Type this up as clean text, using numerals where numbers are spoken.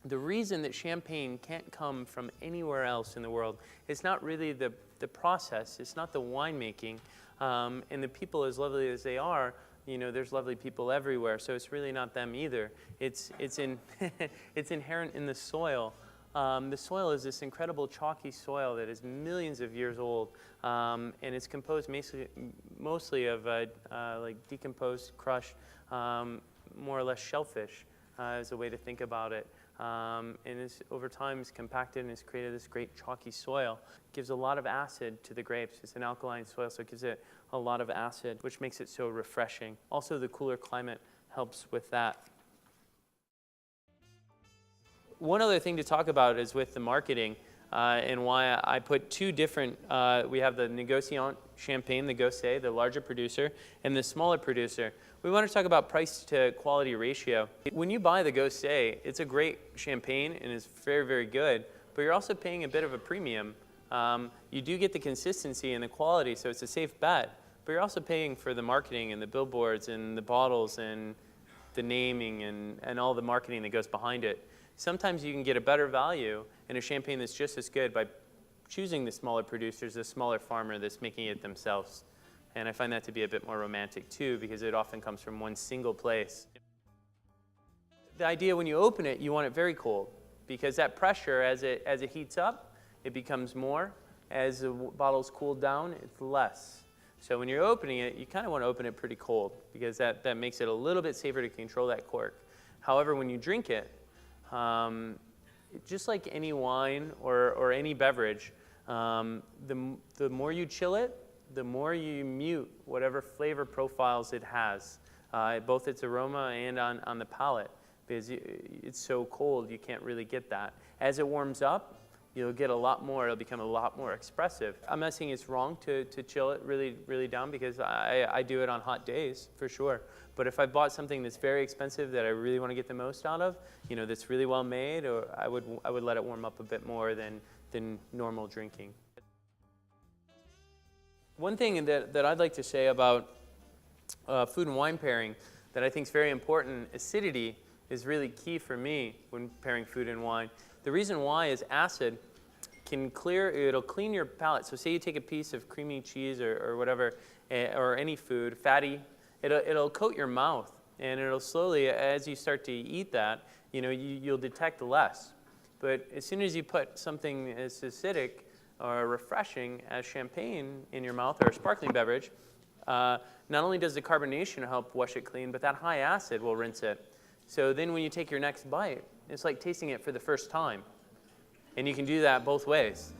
the reason that champagne can't come from anywhere else in the world is not really the process, it's not the winemaking, and the people, as lovely as they are, you know, there's lovely people everywhere, so it's really not them either. It's inherent in the soil. The soil is this incredible chalky soil that is millions of years old, and it's composed mostly of like decomposed, crushed, more or less shellfish, is a way to think about it. And over time it's compacted and it's created this great chalky soil. It gives a lot of acid to the grapes. It's an alkaline soil, so it gives it a lot of acid, which makes it so refreshing. Also, the cooler climate helps with that. One other thing to talk about is with the marketing and why I put two different, we have the Négociant Champagne, the Gosset, the larger producer, and the smaller producer. We want to talk about price to quality ratio. When you buy the Gosset, it's a great champagne and it's very, very good, but you're also paying a bit of a premium. You do get the consistency and the quality, so it's a safe bet, but you're also paying for the marketing and the billboards and the bottles and the naming and all the marketing that goes behind it. Sometimes you can get a better value in a champagne that's just as good by choosing the smaller producers, the smaller farmer that's making it themselves. And I find that to be a bit more romantic too, because it often comes from one single place. The idea when you open it, you want it very cold, because that pressure, as it heats up, it becomes more. As the bottle's cooled down, it's less. So when you're opening it, you kind of want to open it pretty cold, because that makes it a little bit safer to control that cork. However, when you drink it, just like any wine or any beverage, the more you chill it, the more you mute whatever flavor profiles it has, both its aroma and on the palate, because it's so cold you can't really get that. As it warms up, you'll get a lot more, it'll become a lot more expressive. I'm not saying it's wrong to chill it really, really down, because I do it on hot days, for sure. But if I bought something that's very expensive that I really want to get the most out of, you know, that's really well made, or I would let it warm up a bit more than normal drinking. One thing that I'd like to say about food and wine pairing that I think is very important, acidity is really key for me when pairing food and wine. The reason why is acid can it'll clean your palate. So say you take a piece of creamy cheese or whatever, or any food, fatty, it'll coat your mouth, and it'll slowly, as you start to eat that, you know, you'll detect less. But as soon as you put something as acidic or refreshing as champagne in your mouth, or a sparkling beverage, not only does the carbonation help wash it clean, but that high acid will rinse it. So then when you take your next bite, it's like tasting it for the first time. And you can do that both ways.